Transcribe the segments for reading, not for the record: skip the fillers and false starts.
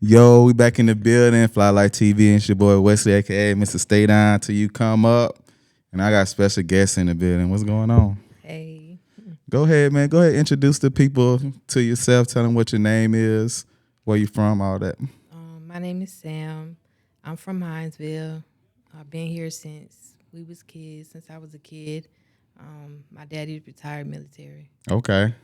Yo, we back in the building. Fly Like TV and it's your boy Wesley, aka Mr. Stay Down till you come up. And I got special guests in the building. What's going on? Hey, Go ahead, man. Go ahead, introduce the people to yourself. Tell them what your name is, where you from, all that. my name is Sam. I'm from Hinesville. I've been here since we was kids. Since I was a kid, my daddy retired military. Okay.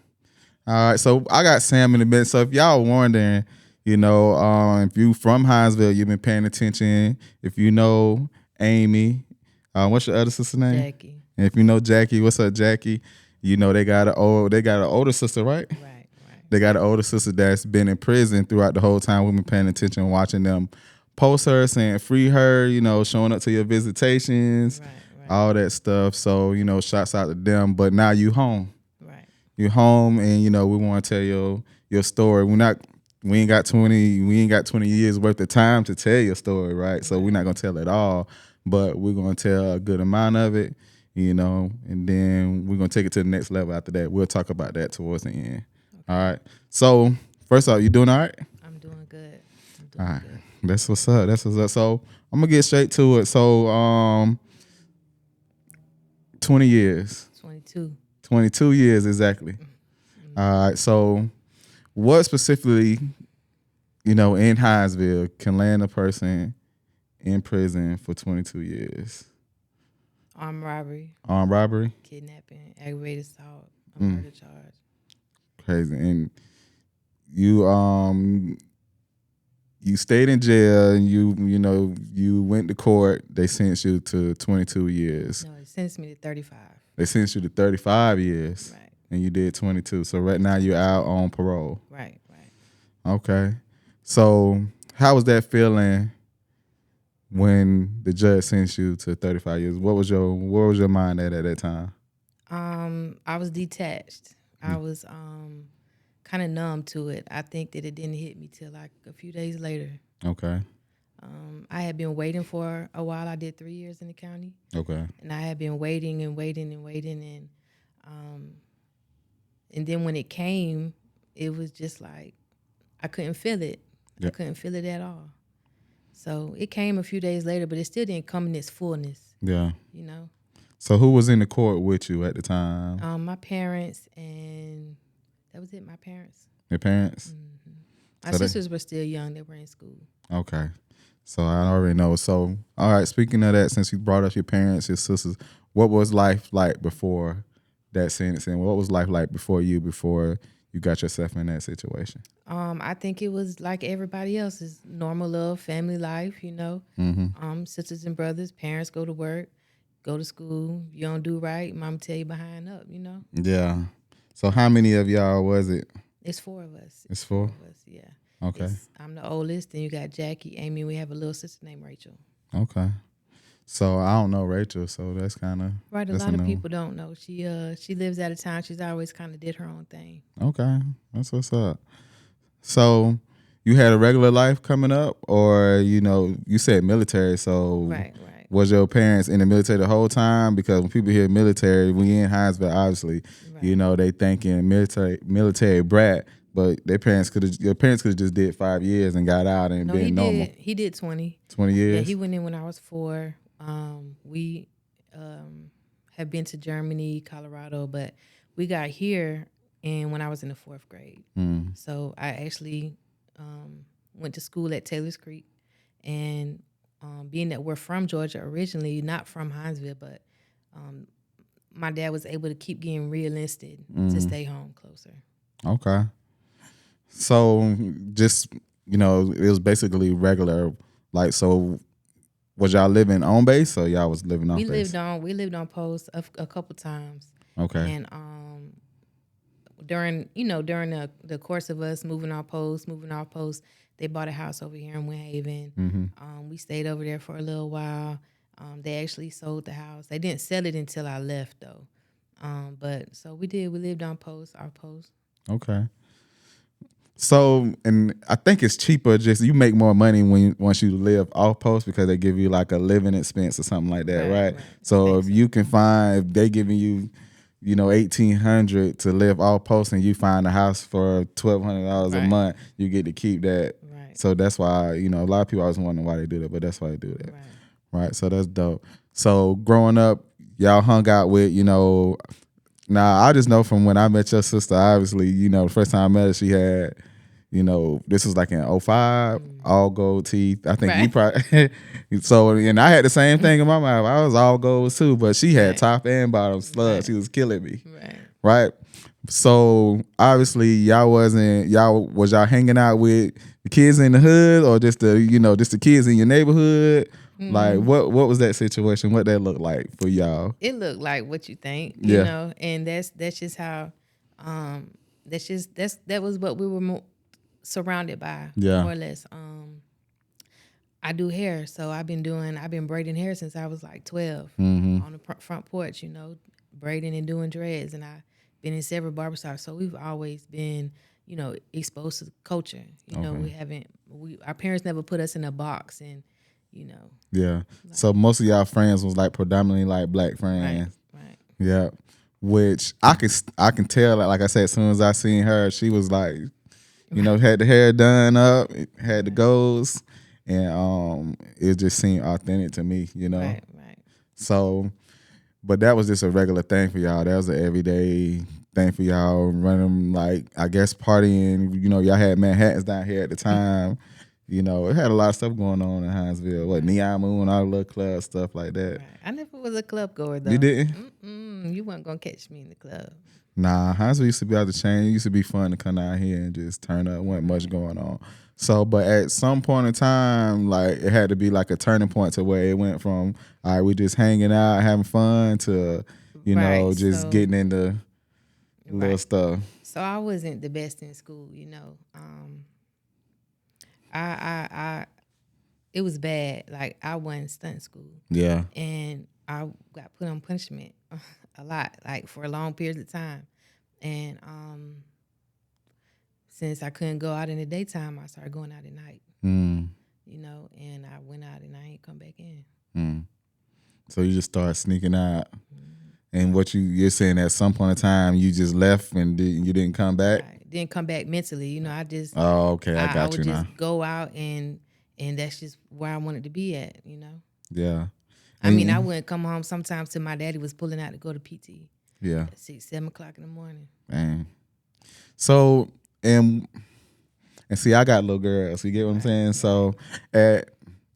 All right. So I got Sam in the building. So if y'all wondering, if you from Hinesville, you've been paying attention. If you know Amy, what's your other sister's name? Jackie. And if you know Jackie, what's up, Jackie? You know they got an older sister, right? Right, right, They got an older sister that's been in prison throughout the whole time. We've been paying attention, watching them post her, saying free her, showing up to your visitations, right, right, all that stuff. So, shouts out to them. But now you home. right. You home and we want to tell your story. We ain't got 20 years worth of time to tell your story, right? So we're not gonna tell it all, but we're gonna tell a good amount of it, and then we're gonna take it to the next level after that. We'll talk about that towards the end. All right. So first off, you doing all right? I'm doing good. I'm All doing right. good. That's what's up. That's what's up. So I'm gonna get straight to it. So 20 years. 22. 22 years exactly. All right. So what specifically, in Hinesville can land a person in prison for 22 years? Armed robbery, Armed robbery? kidnapping, aggravated assault, a Mm. murder charge. Crazy. And you stayed in jail and you went to court. They sentenced you to 22 years. No, it sentenced me to 35. They sentenced you to 35 years. Right, And you did 22. So right now you're out on parole. right, right. Okay. So how was that feeling when the judge sentenced you to 35 years? What was your mind at that time? I was detached. I was kind of numb to it. I think that it didn't hit me till like a few days later. Okay. I had been waiting for a while. I did 3 years in the county, Okay. and I had been waiting and waiting and waiting, and then when it came, it was just like I couldn't feel it. Yeah. I couldn't feel it at all. So it came a few days later, but it still didn't come in its fullness. Yeah. You know, So who was in the court with you at the time? my parents, and that was it. My parents. Your parents? My So sisters were still young. They were in school. Okay. So I already know. So all right, speaking of that, since you brought up your parents, your sisters, what was life like before that sentencing? What was life like before you got yourself in that situation? I think it was like everybody else's normal little family life, Sisters and brothers, parents go to work, go to school. You don't do right, mama tell you behind up. Yeah. So how many of y'all was it? It's four of us. It's four? Of us, yeah. Okay. I'm the oldest, then you got Jackie, Amy, we have a little sister named Rachel. Okay. So I don't know Rachel, so that's kind of Right, a lot of people don't know. She lives out of town. She's always kind of did her own thing. Okay. That's what's up. So you had a regular life coming up, or you said military, so Right. was your parents in the military the whole time? Because when people hear military, we in Hinesville, obviously, Right. they thinking military brat, but your parents could have just did 5 years and got out and No, been normal. he did 20. 20 Yeah, years. he went in when I was 4. We have been to Germany, Colorado, but we got here and when I was in the 4th grade. So I actually went to school at Taylor's Creek, and being that we're from Georgia originally, not from Hinesville, but my dad was able to keep getting re-enlisted to stay home closer. Okay. So just it was basically regular. Like, so was y'all living on base or y'all was living off We base? lived on post a couple times. Okay. And during the course of us moving off post, they bought a house over here in Wynn Haven. We stayed over there for a little while. They actually sold the house. They didn't sell it until I left though. But so we did. We lived on our post. Okay. So, and I think it's cheaper. Just you make more money once you live off post because they give you like a living expense or something like that, right? So if you can find, if they giving you, $1,800 to live off post, and you find a house for $1,200 a Right. month, you get to keep that. Right. So that's why, a lot of people always wondering why they do that, but that's why they do that. Right. So that's dope. So growing up, y'all hung out with, now I just know from when I met your sister, obviously, the first time I met her, she had, this was like in '05, all gold teeth. I think you probably, so, and I had the same thing in my mind. I was all gold too, but she had top and bottom slugs. She was killing me. Right. So obviously was y'all hanging out with the kids in the hood or just the kids in your neighborhood? Like what was that situation? What that looked like for y'all? It looked like what you think, you know, and that's just how that was what we were surrounded by, more or less. I do hair, so I've been braiding hair since I was like 12 on the front porch, braiding and doing dreads, and I've been in several barbershops, so we've always been, exposed to the culture. Our parents never put us in a box, and Yeah. So most of y'all friends was like predominantly like black friends. Right. Yeah. Which I can tell, like I said, as soon as I seen her, she was like, had the hair done up, had the goals, and it just seemed authentic to me, Right. So, but that was just a regular thing for y'all. That was an everyday thing for y'all, running, like, I guess partying. Y'all had Manhattans down here at the time. It had a lot of stuff going on in Hinesville. Neon Moon, all the little club stuff like that. Right. I never was a club goer though. You didn't? You weren't gonna catch me in the club. Nah, Hinesville used to be out the chain. It used to be fun to come out here and just turn up. Wasn't much going on. So, but at some point in time, like it had to be like a turning point to where it went from, all right, we just hanging out, having fun, to just getting into little stuff. So I wasn't the best in school, I it was bad. Like I wasn't stunt school. Yeah. And I got put on punishment a lot, like for a long period of time. And since I couldn't go out in the daytime, I started going out at night. And I went out and I ain't come back in. So you just started sneaking out. And what you're saying, at some point in time you just left and you didn't come back? Right. Didn't come back mentally. I just Oh, okay, I got you now. I would just go out and that's just where I wanted to be at, Yeah. I mean, I wouldn't come home sometimes till my daddy was pulling out to go to PT. Yeah. At 6, 7 o'clock in the morning. Man. So and see, I got little girls. You get what I'm saying? So at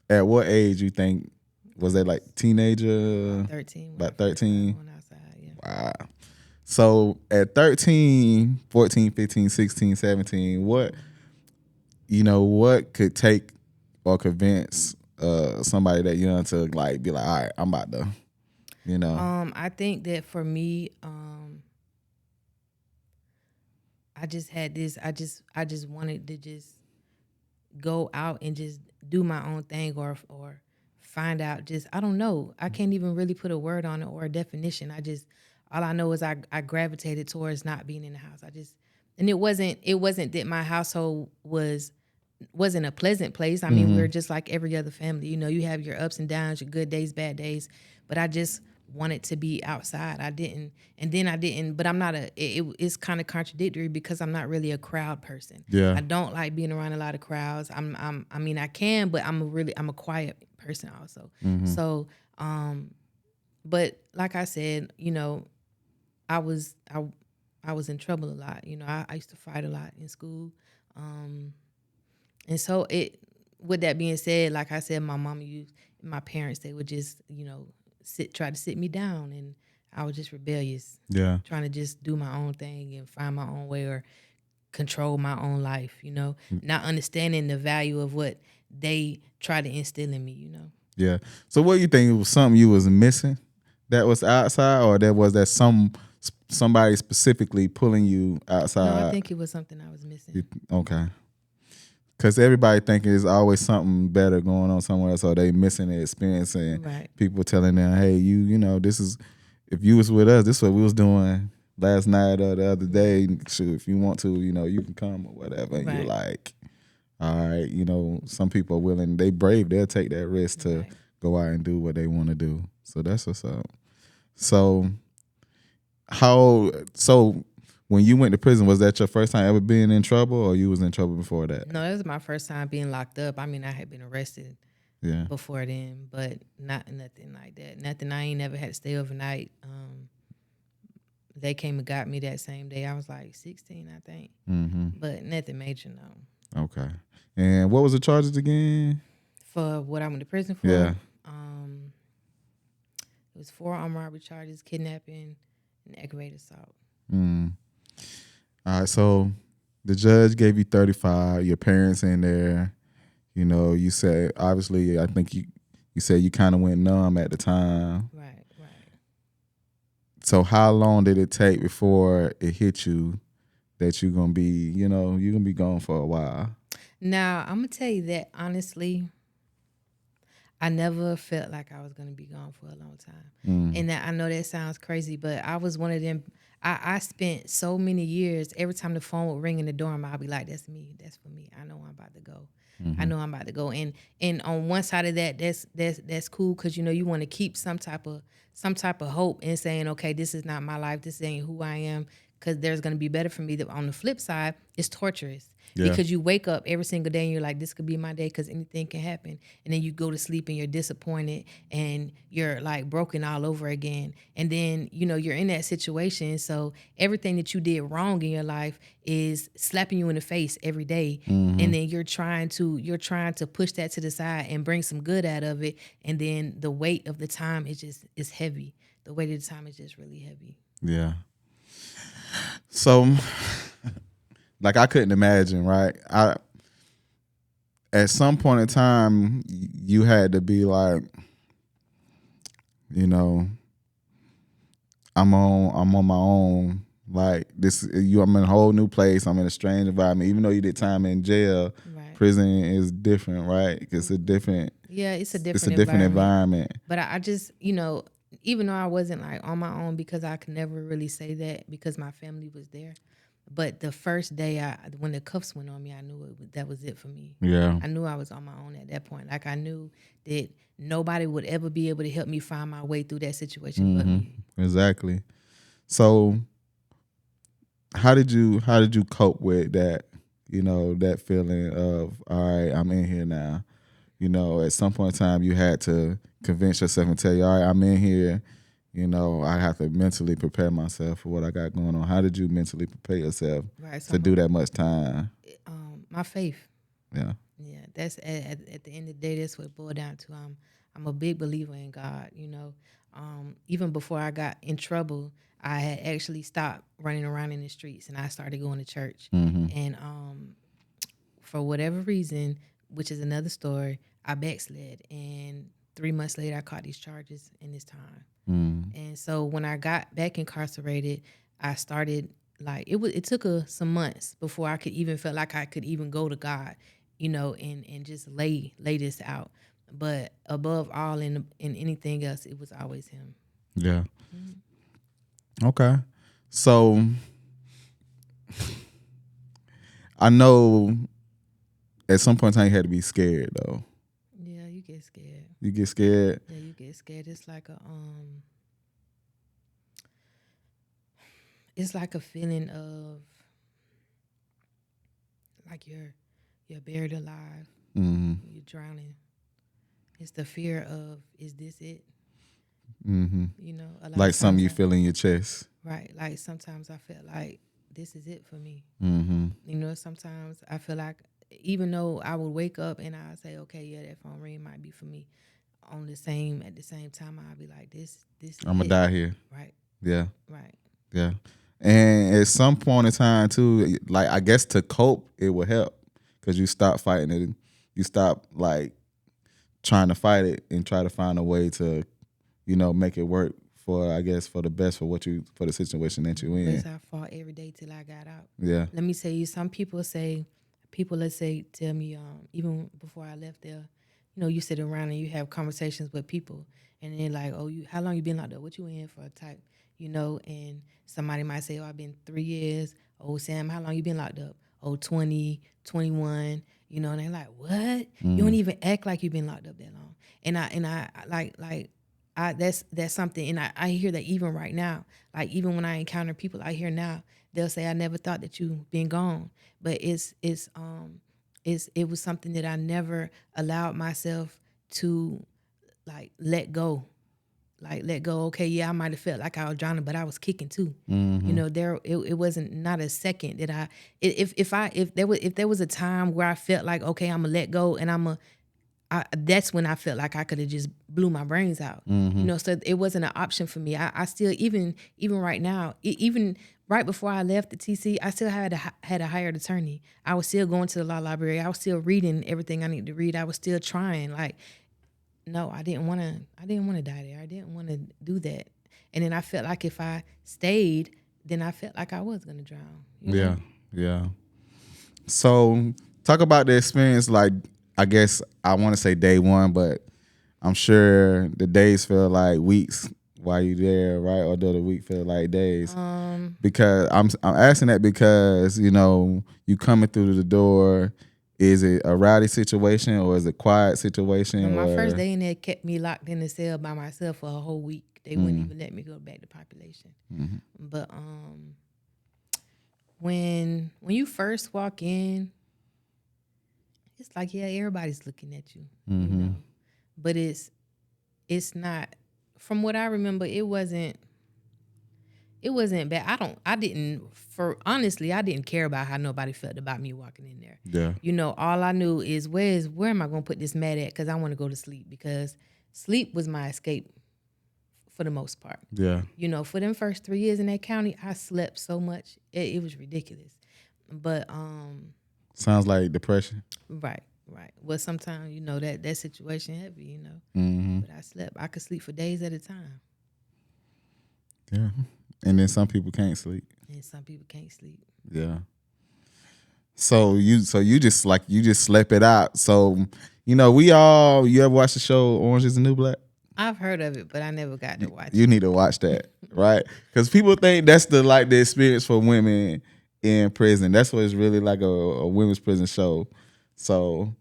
what age you think, was that like teenager? 13. About 13. Going outside, yeah. Wow. So at 13, 14, 15, 16, 17, what could take or convince somebody that young to like be like, all right, I'm about to, I think that for me, I just had this. I just wanted to just go out and just do my own thing, or find out. Just I don't know. I can't even really put a word on it or a definition. All I know is I gravitated towards not being in the house. And it wasn't that my household wasn't a pleasant place. I mean, we were just like every other family. You have your ups and downs, your good days, bad days. But I just wanted to be outside. I didn't. But I'm not it's kind of contradictory because I'm not really a crowd person. Yeah. I don't like being around a lot of crowds. I mean, I can, but I'm a quiet person also. So, but like I said, I was in trouble a lot. I used to fight a lot in school. And so with that being said, like I said, my parents, they would just, try to sit me down, and I was just rebellious. Yeah. Trying to just do my own thing and find my own way or control my own life, not understanding the value of what they try to instill in me, Yeah. So what do you think, it was something you was missing that was outside, or was that somebody specifically pulling you outside? No, I think it was something I was missing. Okay. Because everybody think there's always something better going on somewhere else, or they missing the experience, and people telling them, hey, this is, if you was with us, this is what we was doing last night or the other day. Shoot, if you want to, you can come or whatever. And you're like, all right, some people are willing, they brave, they'll take that risk to go out and do what they want to do. So that's what's up. So when you went to prison, was that your first time ever being in trouble, or you was in trouble before that? No, that was my first time being locked up. I mean, I had been arrested Yeah. before then, but nothing like that. Nothing. I ain't never had to stay overnight. They came and got me that same day. I was like 16, I think, but nothing major. No. Okay. And what was the charges again? For what I went to prison for, Yeah. it was 4 armed robbery charges, kidnapping, and aggravated assault. All right. So the judge gave you 35. Your parents in there. You know, you said obviously. I think you said you kind of went numb at the time. Right. So how long did it take before it hit you that you're gonna be, you're gonna be gone for a while? Now I'm gonna tell you that honestly, I never felt like I was gonna be gone for a long time. And that, I know that sounds crazy, but I was one of them. I spent so many years. Every time the phone would ring in the dorm, I'd be like, "That's me. That's for me. I know I'm about to go. I know I'm about to go." And on one side of that, that's cool because you want to keep some type of hope and saying, "Okay, this is not my life. This ain't who I am." Because there's gonna be better for me. On the flip side, it's torturous. Yeah. Because you wake up every single day and you're like, this could be my day because anything can happen. And then you go to sleep and you're disappointed and you're like broken all over again. And then, you're in that situation. So everything that you did wrong in your life is slapping you in the face every day. And then you're trying to push that to the side and bring some good out of it. And then the weight of the time is heavy. The weight of the time is just really heavy. Yeah. So, like, I couldn't imagine, right? At some point in time, you had to be like, I'm on my own. Like this, I'm in a whole new place. I'm in a strange environment. Even though you did time in jail, Right. prison is different, right? It's a different. Yeah, it's a It's different a different environment. But I just, even though I wasn't like on my own, because I could never really say that because my family was there. But the first day when the cuffs went on me, I knew that was it for me. Yeah. I knew I was on my own at that point. Like I knew that nobody would ever be able to help me find my way through that situation but me. Exactly. So how did you cope with that, that feeling of, all right, I'm in here now. At some point in time you had to convince yourself and tell you, all right, I'm in here. I have to mentally prepare myself for what I got going on. How did you mentally prepare yourself to do that much time? My faith. Yeah. Yeah, that's at the end of the day, that's what it boiled down to. I'm a big believer in God, Even before I got in trouble, I had actually stopped running around in the streets and I started going to church. And for whatever reason, which is another story, I backslid. And 3 months later, I caught these charges in this time. And so when I got back incarcerated, I started it took some months before I could even feel like I could even go to God, and just lay this out. But above all, in anything else, it was always Him. Yeah. Okay. So I know at some point in time you had to be scared though. Yeah, you get scared. You get scared? Yeah, you get scared. It's like a feeling of like you're buried alive. You're drowning. It's the fear of, is this it? Like something you feel in your chest. Right. Like sometimes I feel like this is it for me. Sometimes I feel like even though I would wake up and I'll say, okay, yeah, that phone ring might be for me. At the same time, I'll be like, this I'm gonna die here. Right. Yeah. Right. Yeah. And at some point in time too, like I guess to cope, it will help because you stop fighting it. You stop like trying to fight it and try to find a way to, make it work for the best for the situation that you're in. Because I fought every day till I got out. Yeah. Let me tell you, some people let's say tell me, even before I left there, you sit around and you have conversations with people and they're like, oh, how long you been locked up? What you in for type? And somebody might say, oh, I've been 3 years. Oh, Sam, how long you been locked up? Oh, 20, 21. And they're like, what? You don't even act like you've been locked up that long. And I that's something. And I hear that even right now, like even when I encounter people out here now, they'll say, I never thought that you been gone. But it was something that I never allowed myself to like let go. Like let go. Okay, yeah, I might have felt like I was drowning, but I was kicking too. You know, it wasn't not a second that if there was a time where I felt like, okay, I'm gonna let go, and that's when I felt like I could have just blew my brains out. You know, so it wasn't an option for me. I still, even right now, even right before I left the TC, I still had a hired attorney. I was still going to the law library. I was still reading everything I needed to read. I was still trying. Like, no, I didn't want to die there. I didn't want to do that. And then I felt like if I stayed, then I felt like I was gonna drown. You know? Yeah, yeah. So talk about the experience. Like, I guess I want to say day one, but I'm sure the days feel like weeks while you there, right? Or do the week feel like days? Because I'm asking that because you coming through the door. Is it a rowdy situation or is it a quiet situation? My first Or day in there kept me locked in the cell by myself for a whole week. They wouldn't even let me go back to population. But when you first walk in, it's like, yeah, everybody's looking at you, you know. But it's not. From what I remember, it wasn't bad. Honestly, I didn't care about how nobody felt about me walking in there. yeah, You know, all I knew is where am I going to put this mat at? Because I want to go to sleep, because sleep was my escape for the most part. yeah. You know, for them first 3 years in that county, I slept so much. It was ridiculous. But Sounds like depression. right. Well, sometimes, you know, that situation heavy, you know. But I slept. I could sleep for days at a time. Yeah, and then some people can't sleep. And some people can't sleep. Yeah. So you just slept it out. So you ever watch the show Orange Is the New Black? I've heard of it, but I never got to watch You it. need to watch that, right? Because people think that's the experience for women in prison. That's what it's really like, a women's prison show. So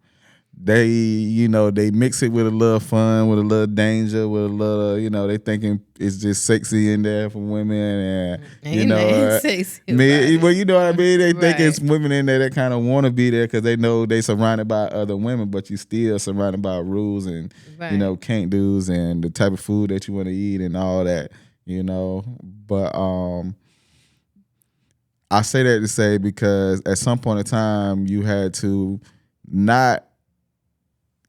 they mix it with a little fun, with a little danger, with a little, they thinking it's just sexy in there for women, and Ain't nothing sexy about it. well, you know what I mean. They think it's Right. women in there that kind of want to be there because they know they surrounded by other women, but you still surrounded by rules and Right. can't do's and the type of food that you want to eat and all that, But I say that to say because at some point in time you had to not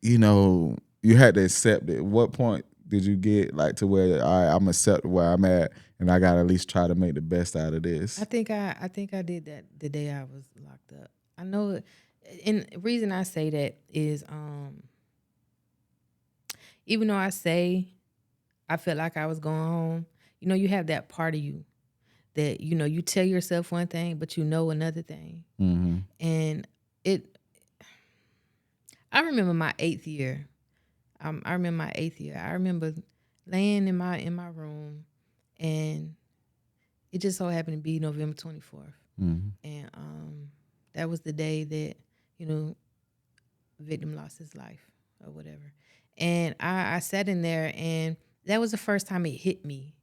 you had to accept it. What point did you get like to where, all right, I'm accept where I'm at and I gotta at least try to make the best out of this? I think I did that the day I was locked up. I know it, and the reason I say that is even though I say I felt like I was going home, you know, you have that part of you that, you know, you tell yourself one thing, but you know another thing. And it I remember my 8th year. I remember my 8th year. I remember laying in my room, and it just so happened to be November 24th. And that was the day that, you know, victim lost his life or whatever. And I sat in there, and that was the first time it hit me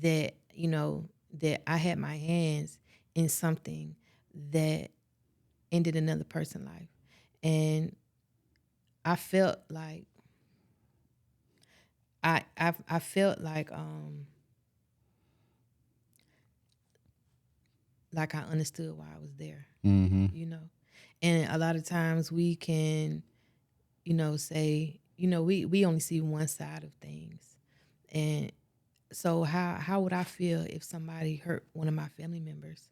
that, you know, that I had my hands in something that ended another person's life. And I felt like I felt like I understood why I was there. You know. And a lot of times we can, you know, say, you know, we only see one side of things. And so how would I feel if somebody hurt one of my family members?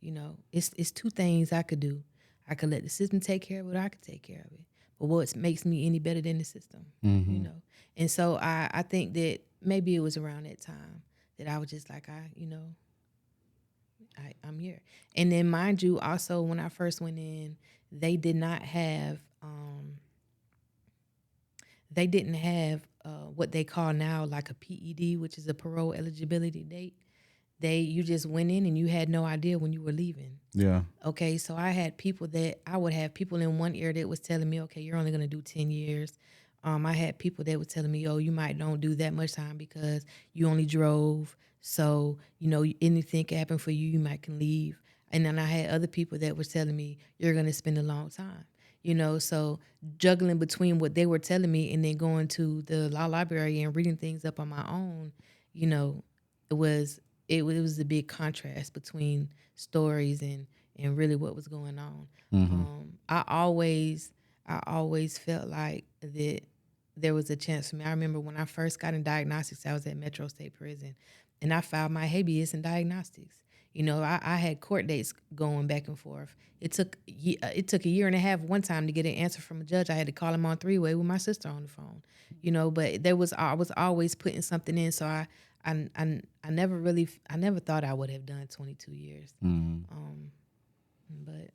You know, it's two things I could do. I could let the system take care of it, or I could take care of it. But what makes me any better than the system? You know? And so I think that maybe it was around that time that I was just like, I'm here. And then mind you, also when I first went in, they did not have they didn't have what they call now like a PED, which is a parole eligibility date. You just went in and you had no idea when you were leaving. Yeah. Okay, so I would have people in one area that was telling me, okay, you're only gonna do 10 years. I had people that were telling me, oh, you might don't do that much time because you only drove So, anything can happen for you. You might can leave. And then I had other people that were telling me, you're going to spend a long time. So juggling between what they were telling me and then going to the law library and reading things up on my own, you know, it was it was a big contrast between stories and really what was going on. I always felt like that there was a chance for me. I remember when I first got in diagnostics, I was at Metro State Prison, and I filed my habeas in diagnostics. I had court dates going back and forth. It took a year and a half one time to get an answer from a judge. I had to call him on three-way with my sister on the phone. But I was always putting something in. So I never thought I would have done 22 years. But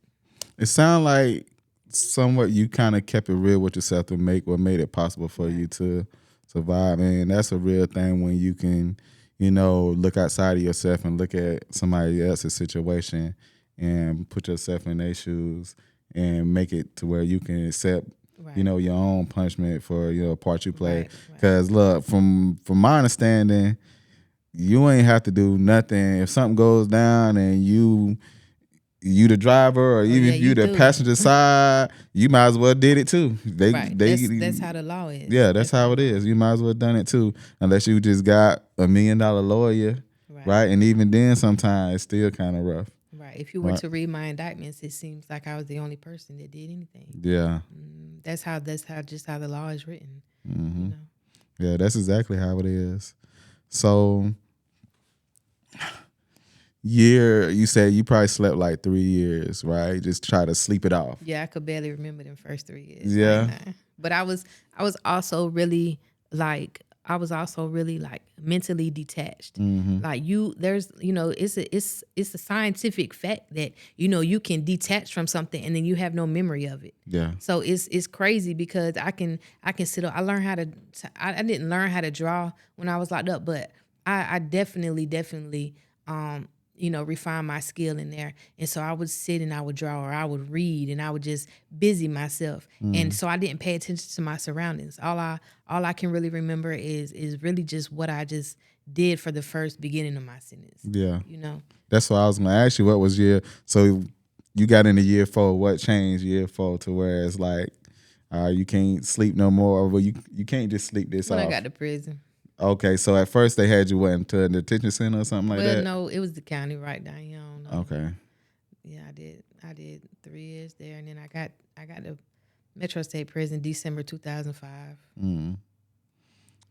It sounds like somewhat you kind of kept it real with yourself to make what made it possible for you to survive. And that's a real thing when you can, look outside of yourself and look at somebody else's situation and put yourself in their shoes and make it to where you can accept, right, your own punishment for part you play. right. Because look, from my understanding, you ain't have to do nothing. If something goes down and you the driver or even yeah, if you you the do. passenger side, you might as well did it too. Right. That's how the law is. Yeah, that's how it is. You might as well done it too, unless you just got $1 million lawyer, right? And even then, sometimes it's still kind of rough. Right. If you were to read my indictments, it seems like I was the only person that did anything. Yeah. That's how the law is written. Yeah, that's exactly how it is. So, you said you probably slept like 3 years, right? Just try to sleep it off. Yeah, I could barely remember them first 3 years. Yeah. But I was also really like mentally detached. Like it's a scientific fact that you can detach from something and then you have no memory of it. Yeah. So it's crazy because I can sit up. I learned how to. I didn't learn how to draw when I was locked up, but I definitely refine my skill in there. And so I would sit and I would draw or I would read and I would just busy myself. And so I didn't pay attention to my surroundings. All I can really remember is really just what I just did for the first beginning of my sentence. Yeah. That's why I was gonna ask you what was so you got into year 4. What changed year 4 to where it's like you can't sleep no more, or you can't just sleep this when off? I got to prison. Okay, so at first they had you into a detention center or something like that? No, it was the county right down here. I don't know. Okay. Yeah, I did 3 years there, and then I got to Metro State Prison December 2005.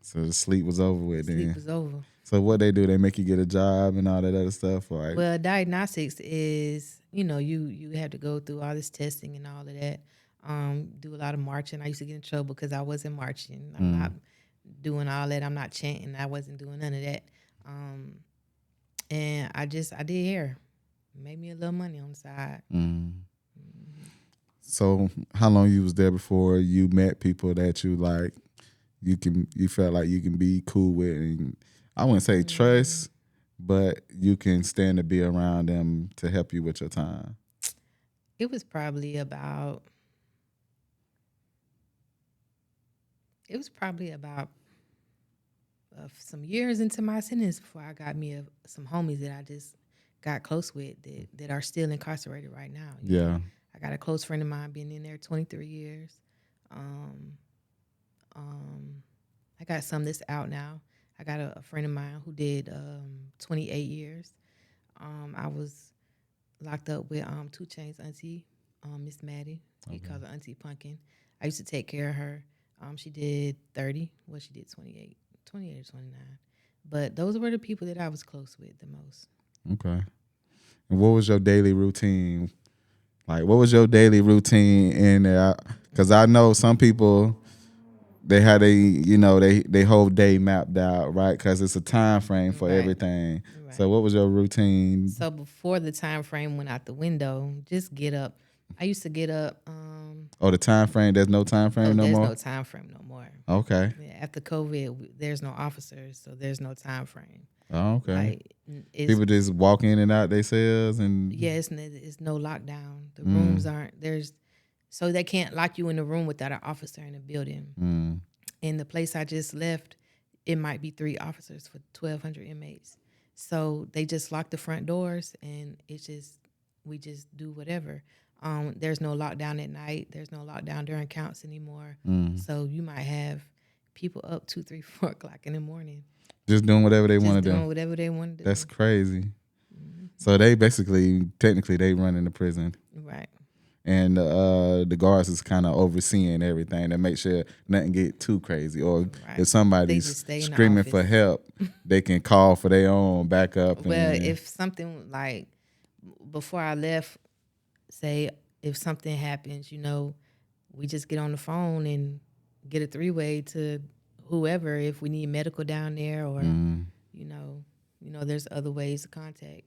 So the sleep was over with then. Sleep was over. So what they do? They make you get a job and all that other stuff, right? Well, diagnostics is you have to go through all this testing and all of that. Do a lot of marching. I used to get in trouble because I wasn't marching. I'm not doing all that. I'm not chanting. I wasn't doing none of that. And I did hair. Made me a little money on the side. So how long you was there before you met people that you like? You felt like you can be cool with, and I wouldn't say trust, but you can stand to be around them to help you with your time. It was probably about some years into my sentence before I got me some homies that I just got close with that are still incarcerated right now. Yeah. I got a close friend of mine been in there 23 years. I got some that's out now. I got a friend of mine who did 28 years. I was locked up with 2 Chainz auntie, Miss Maddie. He called her Auntie Pumpkin. I used to take care of her. She did 30. Well, she did 28 or 29. But those were the people that I was close with the most. Okay. And what was your daily routine? Like, what was your daily routine in there? Because I know some people, they had they whole day mapped out, right? Because it's a time frame for everything. Right. So what was your routine? So before the time frame went out the window, just get up. I used to get up. The time frame. There's no time frame no more. There's no time frame no more. Okay. Yeah, after COVID, there's no officers, so there's no time frame. Oh, okay. People just walk in and out their cells and. Yeah, it's no lockdown. The rooms aren't so they can't lock you in the room without an officer in the building. In the place I just left, it might be 3 officers for 1,200 inmates. So they just lock the front doors, and we just do whatever. There's no lockdown at night. There's no lockdown during counts anymore. So you might have people up 2, 3, 4 o'clock in the morning, Just doing whatever they want just to do. doing whatever they want to That's do. crazy. So they basically, technically, they running the prison, Right. and the guards is kind of overseeing everything to make sure nothing get too crazy. Or Right. if They somebody's just stay in the screaming for office. help, they can call for their own backup. Well, And if something like before I left, say if something happens, we just get on the phone and get a 3-way to whoever if we need medical down there, or you know, there's other ways to contact.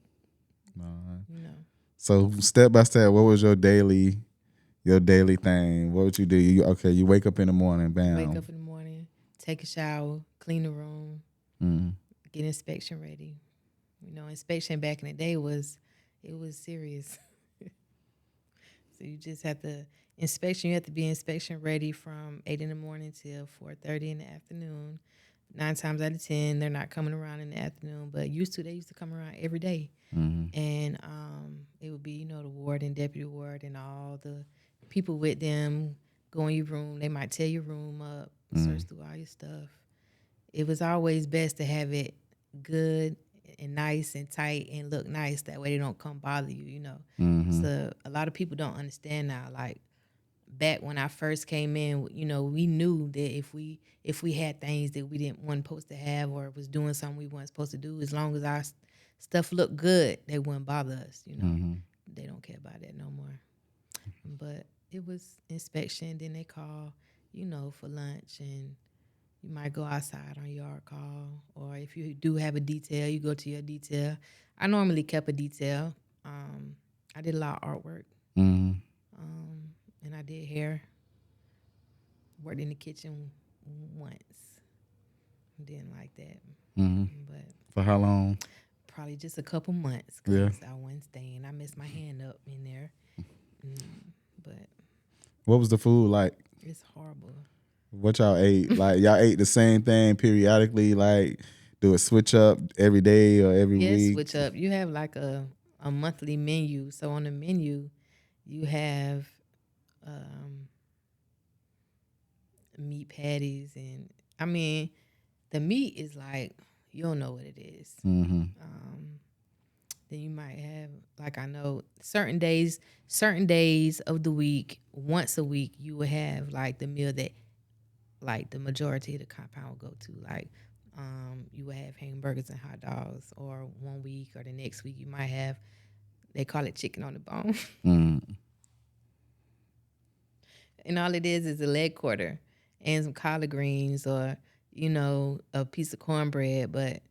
You know, so step by step, what was your daily thing? What would you do? You wake up in the morning, bam. wake up in the morning, take a shower, clean the room, get inspection ready. Inspection back in the day was serious. So you just have to inspection. You have to be inspection ready from 8 in the morning till 4:30 in the afternoon. 9 times out of 10, they're not coming around in the afternoon, but they used to come around every day. And it would be, the warden, deputy warden, and all the people with them go in your room. They might tear your room up, search through all your stuff. It was always best to have it good and nice and tight and look nice. That way they don't come bother you. So a lot of people don't understand now. Like back when I first came in, we knew that if we had things that we didn't want supposed to have, or was doing something we weren't supposed to do, as long as our stuff looked good, they wouldn't bother us. They don't care about that no more. But it was inspection. Then they call, for lunch, and you might go outside on yard call, or if you do have a detail, you go to your detail. I normally kept a detail. I did a lot of artwork, and I did hair. Worked in the kitchen once. Didn't like that, but For how long? probably just a couple months. Yeah. I wasn't staying. I messed my hand up in there, but What was the food like? it's horrible. What y'all ate? Like y'all ate the same thing periodically? Like do it switch up every day or every week? Switch up. You have like a monthly menu. So on the menu, you have meat patties, and I mean, the meat is like you don't know what it is. Then you might have, like, I know certain days of the week, once a week, you will have like the meal that like the majority of the compound will go to. Like you will have hamburgers and hot dogs, or one week or the next week you might have, they call it chicken on the bone. And all it is a leg quarter and some collard greens, or a piece of cornbread. But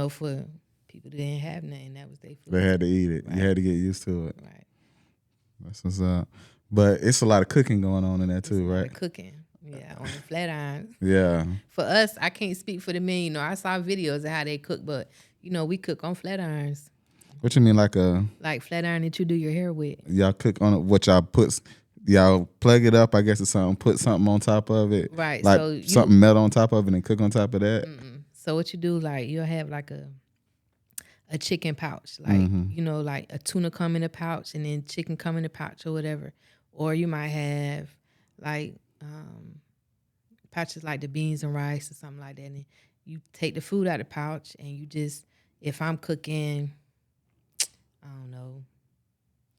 for people that didn't have nothing, that was their food. They had to eat it. Right. You had to get used to it. Right. That's what's up. But it's a lot of cooking going on in there too, It's a lot right? of cooking. Yeah, on the flat irons. Yeah. For us, I can't speak for the men. I saw videos of how they cook, but we cook on flat irons. What you mean, like flat iron that you do your hair with? y'all cook on it? What y'all plug it up? I guess it's something. Put something on top of it, Right. Like so something metal on top of it, and cook on top of that. So what you do, like you'll have like a chicken pouch, like like a tuna come in a pouch, and then chicken come in a pouch or whatever. Or you might have like pouches like the beans and rice or something like that, and you take the food out of the pouch, and you just, if I'm cooking, I don't know,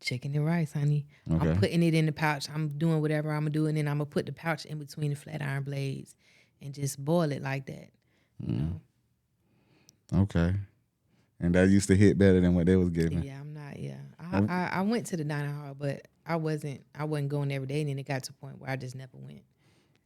chicken and rice, honey, Okay. I'm putting it in the pouch. I'm doing whatever I'm gonna do, and then I'm gonna put the pouch in between the flat iron blades and just boil it like that. Okay. And that used to hit better than what they was giving. Yeah, I'm not. Yeah, I went to the dining hall, but I wasn't going every day, and then it got to a point where I just never went.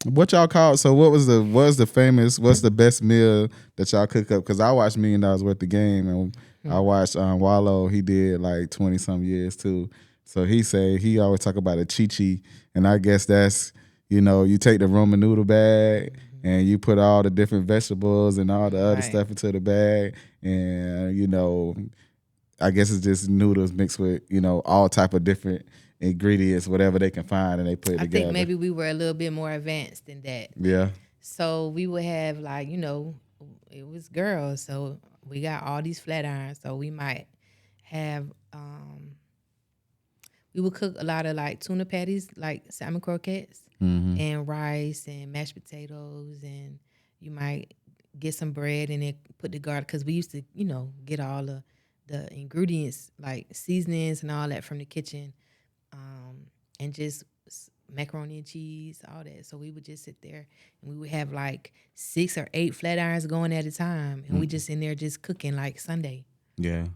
What y'all call? So what's the best meal that y'all cook up? Because I watched $1 Million Worth of Game, and I watched Wallow. He did like 20 some years too. So he always talk about a chi-chi, and I guess that's you take the Roman noodle bag and you put all the different vegetables and all the other stuff into the bag, and I guess it's just noodles mixed with all type of different ingredients, whatever they can find, and they put it together. I think maybe we were a little bit more advanced than that. Yeah. So we would have like it was girls, so we got all these flat irons, so we might have we would cook a lot of like tuna patties, like salmon croquettes, and rice and mashed potatoes, and you might get some bread and then put the garlic, because we used to, get all the ingredients like seasonings and all that from the kitchen, and just macaroni and cheese, all that. So we would just sit there and we would have like 6 or 8 flat irons going at a time, and we just in there just cooking like Sunday. Yeah.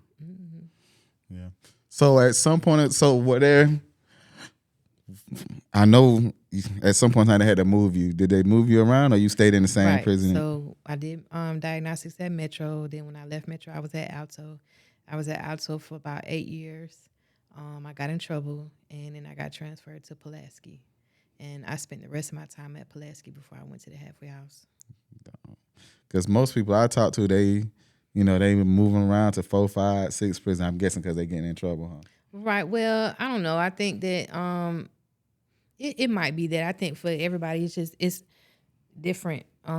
Yeah. So at some point, I know at some point in time they had to move you. Did they move you around, or you stayed in the same Right. prison? So I did diagnostics at Metro. Then when I left Metro, I was at Alto. I was at Alto for about 8 years. I got in trouble, and then I got transferred to Pulaski. And I spent the rest of my time at Pulaski before I went to the halfway house. Because most people I talk to, they were moving around to 4, 5, 6 prison. I'm guessing because they getting in trouble, huh? Right. Well, I don't know. I think that it might be that. I think for everybody, it's different. We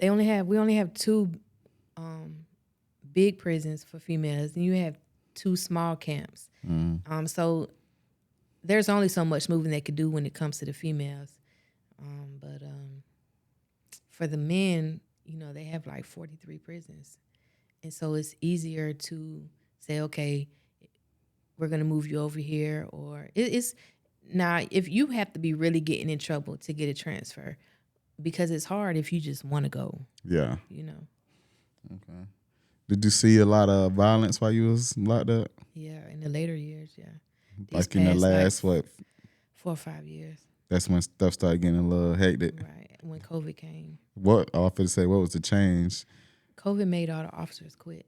only have 2 big prisons for females, and you have 2 small camps. So there's only so much moving they could do when it comes to the females. But for the men, they have like 43 prisons. And so it's easier to say, okay, we're going to move you over here. Or it's now, if you have to be really getting in trouble to get a transfer, because it's hard if you just want to go. Yeah. Okay. Did you see a lot of violence while you was locked up? Yeah, in the later years, yeah. Like in the last, 4 or 5 years. That's when stuff started getting a little hectic. Right, when COVID came. What was the change? COVID made all the officers quit.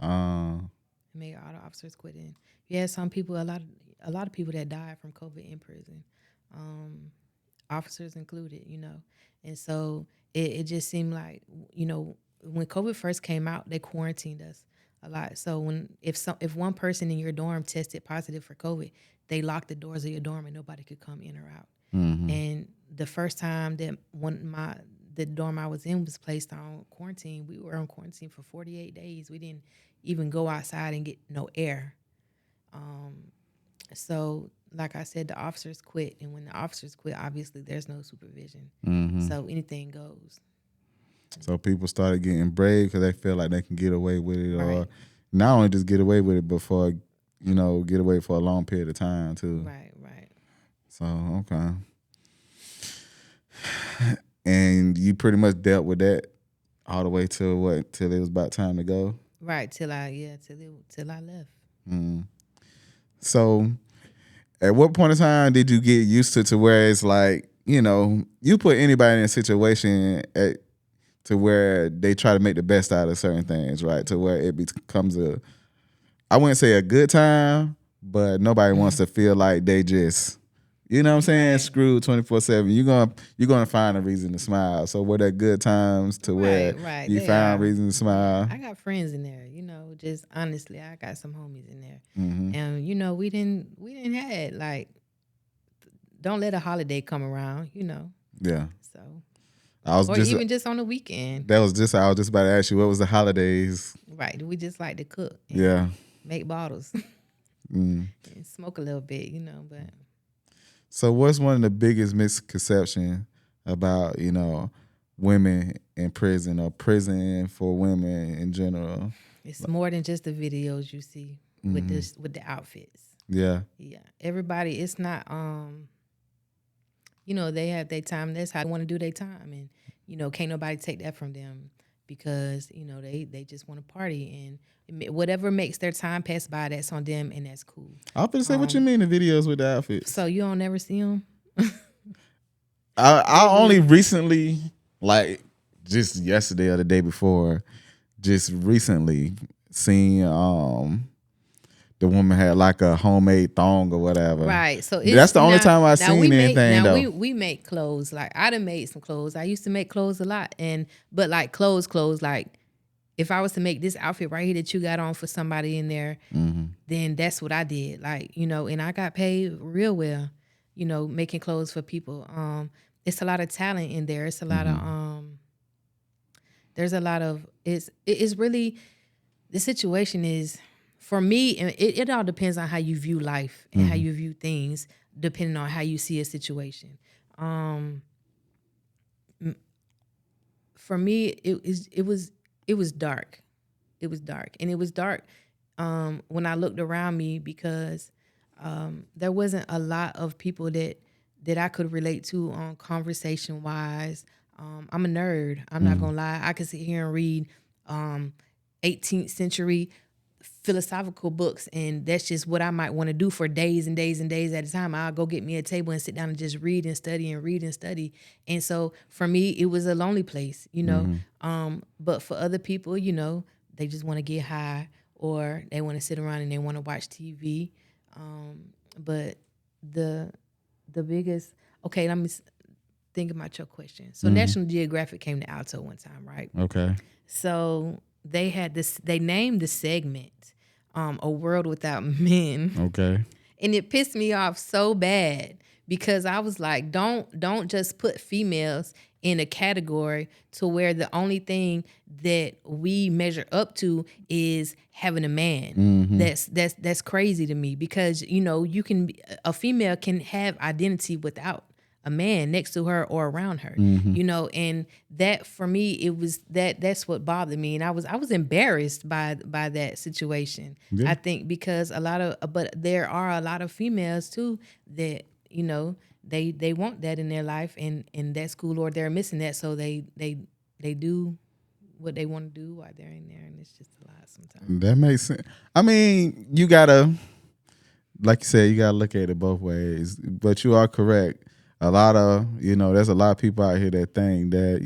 It made all the officers quit. And you had some people, a lot of people that died from COVID in prison, officers included, And so it just seemed like, when COVID first came out, they quarantined us a lot. So if one person in your dorm tested positive for COVID, they locked the doors of your dorm and nobody could come in or out. And the first time that the dorm I was in was placed on quarantine, we were on quarantine for 48 days. We didn't even go outside and get no air. So like I said, the officers quit. And when the officers quit, obviously there's no supervision. So anything goes. So people started getting brave because they feel like they can get away with it, Right. or not only just get away with it, but get away for a long period of time too. Right. So, okay. And you pretty much dealt with that all the way till it was about time to go? Right, till I left. So, at what point in time did you get used to where it's like, you put anybody in a situation to where they try to make the best out of certain things, right? To where it becomes I wouldn't say a good time, but nobody wants to feel like they just, you know what I'm saying, Right. screwed 24/7. You're gonna find a reason to smile. So were there good times to where Right, you they found are. reason to smile? I got friends in there, just honestly, I got some homies in there. Mm-hmm. And we didn't have like, don't let a holiday come around, Yeah. So I was even just on the weekend. I was just about to ask you, what was the holidays? Right. We just like to cook and Yeah. make bottles Mm. and smoke a little bit, but So what's one of the biggest misconceptions about, women in prison or prison for women in general? it's more than just the videos you see with the outfits. Yeah. Yeah. Everybody, it's not they have their time. That's how they want to do their time. And, can't nobody take that from them because, they just want to party. And whatever makes their time pass by, that's on them, and that's cool. I was gonna say, what you mean the videos with the outfits? So you don't never see them? I only recently, like just yesterday or the day before, just recently seen the woman had like a homemade thong or whatever. Right. So that's the only time I've seen anything though. We make clothes. Like I done made some clothes. I used to make clothes a lot, but like clothes like if I was to make this outfit right here that you got on for somebody in there, then that's what I did. Like, and I got paid real well, making clothes for people. It's a lot of talent in there. It's a lot of there's a lot of it's really the situation is for me, and it all depends on how you view life and how you view things, depending on how you see a situation. For me, it was dark. It was dark, and it was dark when I looked around me because there wasn't a lot of people that I could relate to on conversation wise. I'm a nerd. I'm not gonna lie. I could sit here and read 18th century philosophical books, and that's just what I might want to do for days and days and days at a time. I'll go get me a table and sit down and just read and study and read and study. And so for me, it was a lonely place, you know. But for other people, you know, they just want to get high or they want to sit around and they want to watch TV. But the biggest, okay, let me think about your question. So National Geographic came to Alto one time, right? Okay. So they had this. They named the segment "A World Without Men," Okay. and it pissed me off so bad because I was like, don't just put females in a category to where the only thing that we measure up to is having a man. That's crazy to me because you know a female can have identity without a man next to her or around her, you know, and that for me it was that's what bothered me, and I was embarrassed by that situation. Yeah. I think because but there are a lot of females too that you know they want that in their life, and that's cool, or they're missing that, so they do what they want to do while they're in there, and it's just a lot sometimes. That makes sense. I mean, you gotta, like you said, you gotta look at it both ways. But you are correct. A lot of, there's a lot of people out here that think that,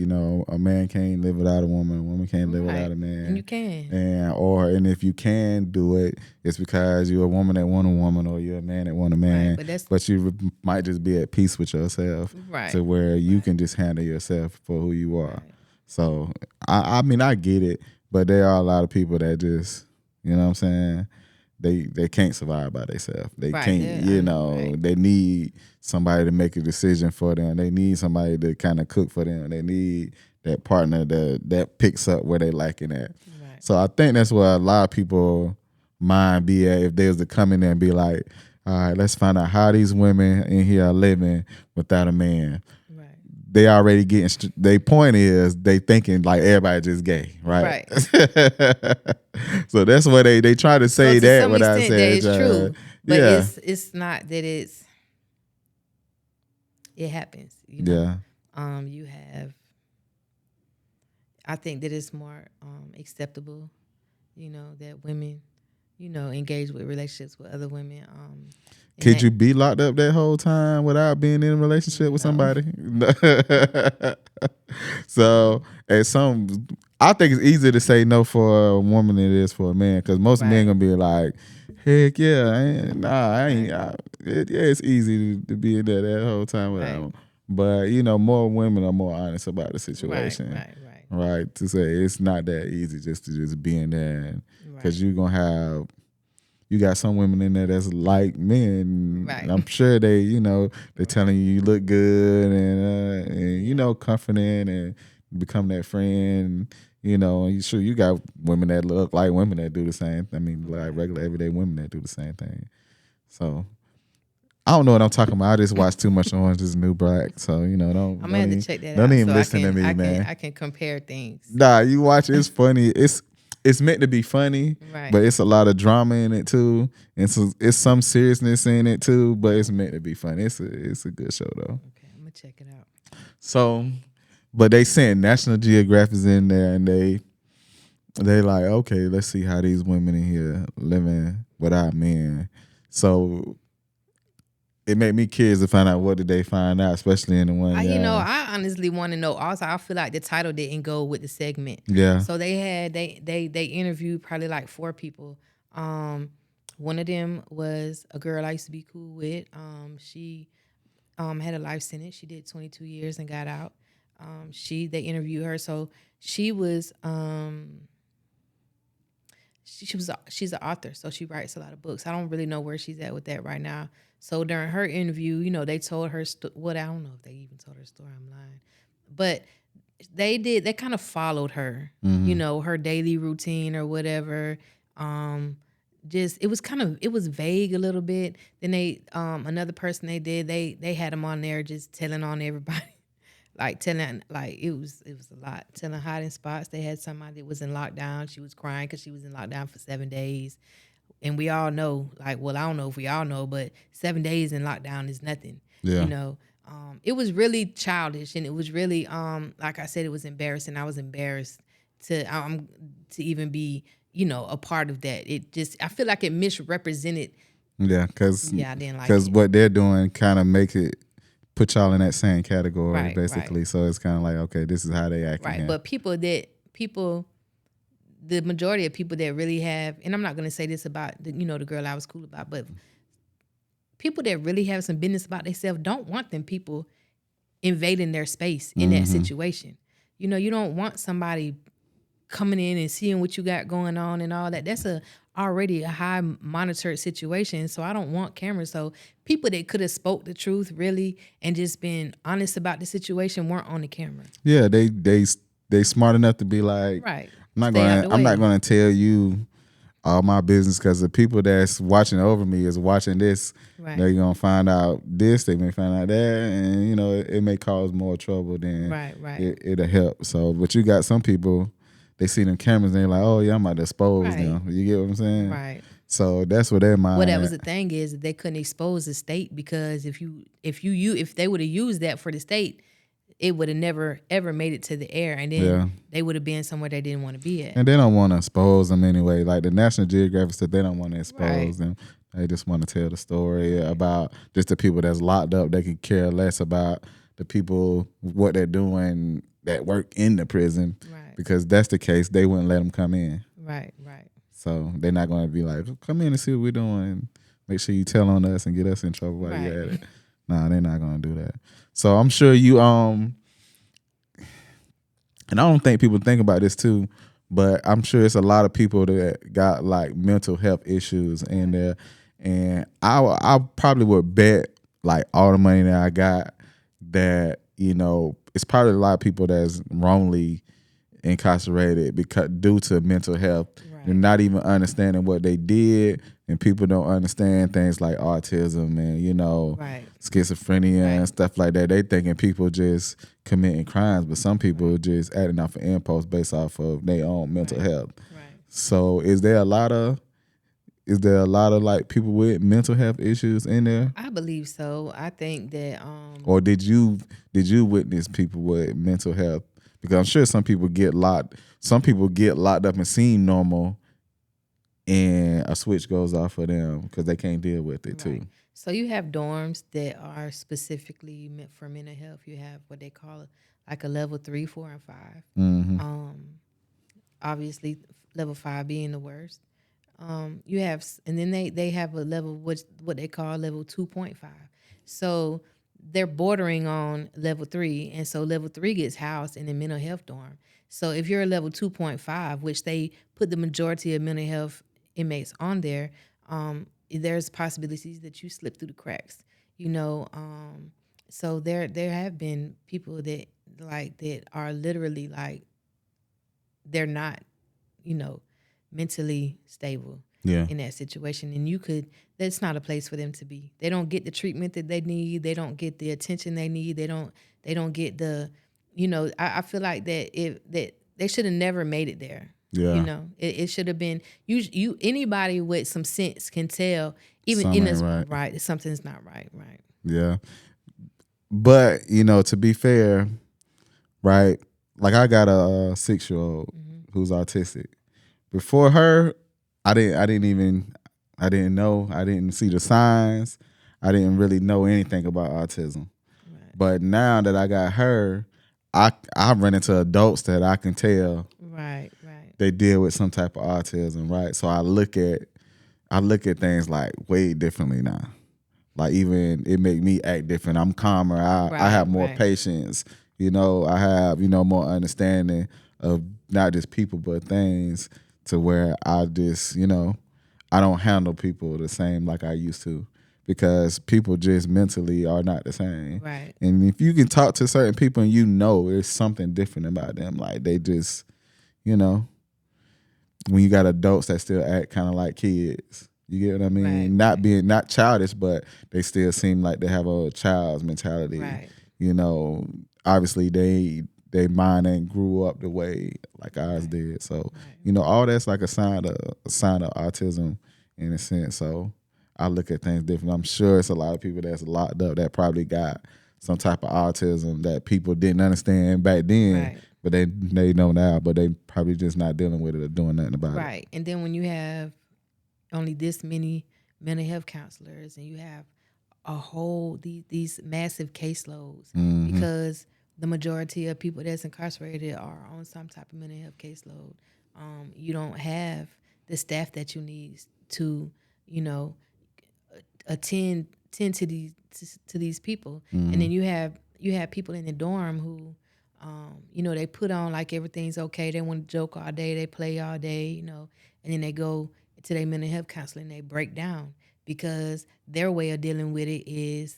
a man can't live without a woman can't live without a man. And you can. And if you can do it, it's because you're a woman that want a woman or you're a man that want a man. Right, but you might just be at peace with yourself. Right. To where you can just handle yourself for who you are. Right. So, I mean, I get it, but there are a lot of people that just, you know what I'm saying? They can't survive by themselves. They can't, they need somebody to make a decision for them. They need somebody to kind of cook for them. They need that partner that picks up where they lacking at. Right. So I think that's where a lot of people mind be at if they was to come in there and be like, all right, let's find out how these women in here are living without a man. They already getting. Their point is they thinking like everybody just gay, right? So that's what they try to say so that without saying it's true, but it's not that it happens. You know? Yeah. You have. I think that it's more acceptable, that women, engage with relationships with other women. Could you be locked up that whole time without being in a relationship with somebody? So, I think it's easier to say no for a woman than it is for a man, because most men gonna be like, heck yeah, it's easy to be in there that whole time without them. But more women are more honest about the situation, right? To say it's not that easy just to just be in there, because you're gonna have. You got some women in there that's like men. And I'm sure they telling you look good and confident and become that friend. And you sure you got women that look like women that do the same. I mean, like regular everyday women that do the same thing. So I don't know what I'm talking about. I just watch too much Orange Is the New Black. So I'm gonna have to check that out. Don't even listen to me, man. I can compare things. Nah, you watch. It's funny. It's meant to be funny, but it's a lot of drama in it too, and so it's some seriousness in it too. But it's meant to be funny. It's a good show though. Okay, I'm gonna check it out. So, but they saying National Geographic is in there, and they like, okay, let's see how these women in here living without men. So it made me curious to find out what did they find out, especially in the one. I honestly want to know. Also, I feel like the title didn't go with the segment. Yeah. So they interviewed probably like 4 people. One of them was a girl I used to be cool with. She had a life sentence. She did 22 years and got out. They interviewed her. So she was she's an author, so she writes a lot of books. I don't really know where she's at with that right now. So during her interview, they told her I don't know if they even told her story. I'm lying, but they kind of followed her, her daily routine or whatever. Just it was vague a little bit. Then they another person they had them on there just telling on everybody. Like telling, like it was a lot. Telling hiding spots. They had somebody that was in lockdown. She was crying because she was in lockdown for 7 days, and we all know, like, well, I don't know if we all know, but 7 days in lockdown is nothing. Yeah. It was really childish, and it was really, like I said, it was embarrassing. I was embarrassed to even be, a part of that. It just, I feel like it misrepresented. Yeah, because I didn't like it. what they're doing kind of make it put y'all in that same category, Right, basically. right. So it's kind of like, okay, this is how they act. Right, but the majority of people that really have, and I'm not going to say this about the girl I was cool about, but people that really have some business about themselves don't want them people invading their space in that situation. You don't want somebody coming in and seeing what you got going on and all that. That's already a high monitored situation. So I don't want cameras. So people that could have spoke the truth really and just been honest about the situation weren't on the camera. Yeah, they smart enough to be like, Right. I'm not gonna tell you all my business because the people that's watching over me is watching this. Right. They're gonna find out this, they may find out that, and it may cause more trouble than Right. it'll help. So, but you got some people, they see them cameras and they're like, oh yeah, I'm about to expose them. You get what I'm saying? Right. So that's what their mind. Well, that was the thing is that they couldn't expose the state because if they would have used that for the state, it would have never ever made it to the air, and then they would have been somewhere they didn't want to be at. And they don't want to expose them anyway. Like the National Geographic said, they don't want to expose them. They just want to tell the story about just the people that's locked up. They could care less about the people, what they're doing that work in the prison. Right. Because that's the case, they wouldn't let them come in. Right. So they're not going to be like, come in and see what we're doing. Make sure you tell on us and get us in trouble while you're at it. Nah, they're not going to do that. So I'm sure you, and I don't think people think about this too, but I'm sure it's a lot of people that got like mental health issues in there. And I probably would bet like all the money that I got that, it's probably a lot of people that's wrongly incarcerated due to mental health. And not even understanding what they did, and people don't understand things like autism and schizophrenia and stuff like that. They thinking people just committing crimes, but some people just acting off an impulse based off of their own mental health. So is there a lot of like people with mental health issues in there? I believe so. I think that or did you witness people with mental health? Because I'm sure some people get locked up and seem normal, and a switch goes off for them because they can't deal with it too. So you have dorms that are specifically meant for mental health. You have what they call like a level 3, 4, and 5. Mm-hmm. Obviously, level 5 being the worst. You have, and then they have a level what they call level 2.5. So they're bordering on level 3, and so level 3 gets housed in a mental health dorm. So if you're a level 2.5, which they put the majority of mental health inmates on there, there's possibilities that you slip through the cracks. So there have been people that are literally like they're not, mentally stable. In that situation, and that's not a place for them to be. They don't get the treatment that they need. They don't get the attention they need. They don't get the, I feel like that they should have never made it there. It should have been you anybody with some sense can tell even something in this right. Something's not right. Yeah. But, to be fair, right? Like I got a 6-year-old who's autistic. Before her, I didn't know. I didn't see the signs. I didn't really know anything about autism. But now that I got her, I run into adults that I can tell they deal with some type of autism, right? So I look at things like way differently now. Like even it make me act different. I'm calmer. I have more patience. I have more understanding of not just people but things, to where I just I don't handle people the same like I used to, because people just mentally are not the same. Right. And if you can talk to certain people and you know there's something different about them, like they just, you know, when you got adults that still act kind of like kids. You get what I mean? Right. Not childish, but they still seem like they have a child's mentality. Right. You know, obviously they mind ain't grew up the way like ours did. So, Right. you know, all that's like a sign of autism in a sense. So I look at things different. I'm sure it's a lot of people that's locked up that probably got some type of autism that people didn't understand back then, Right. but they know now, but they probably just not dealing with it or doing nothing about it. Right. And then when you have only this many mental health counselors and you have a whole these massive caseloads, because the majority of people that's incarcerated are on some type of mental health caseload. You don't have the staff that you need to, you know, attend to these people. And then you have people in the dorm who you know, they put on like everything's okay. They want to joke all day, they play all day, you know, and then they go to their mental health counselor and they break down because their way of dealing with it is,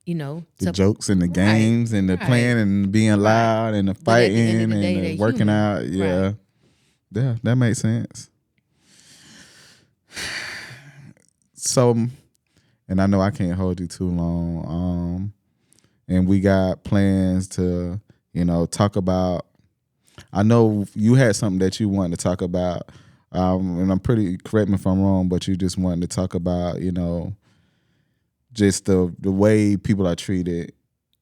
you know, The jokes and the right, games and the right, playing and being right. loud and the But at the end of fighting the and day, the they working human. out. Yeah. Right. Yeah, that makes sense. So, and I know I can't hold you too long. And we got plans to, you know, talk about. I know you had something that you wanted to talk about, and I'm pretty, correct me if I'm wrong, but you just wanted to talk about, you know, just the way people are treated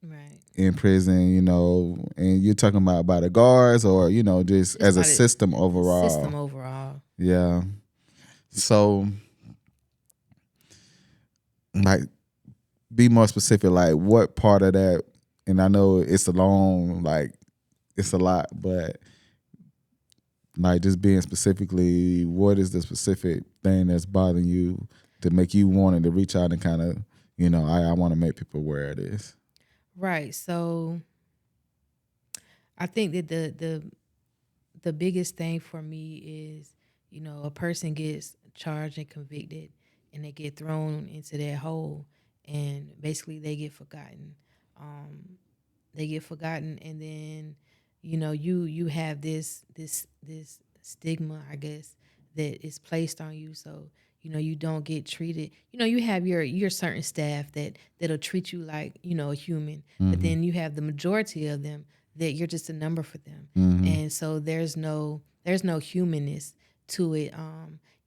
Right. in prison, you know, and you're talking about by the guards or, you know, just Just as a about system overall. system overall. Yeah. So, like, be more specific, like what part of that, and I know it's a long, like, it's a lot, but like just being specifically, what is the specific thing that's bothering you to make you wanting to reach out and kind of, you know, I want to make people aware of this. Right. So I think that the biggest thing for me is, you know, a person gets charged and convicted and they get thrown into that hole and basically they get forgotten. They get forgotten and then, you know, you have this stigma, I guess, that is placed on you. So, you know, you don't get treated. You know, you have your certain staff that'll treat you like, you know, a human, but then you have the majority of them that you're just a number for them. And so there's no humanness to it.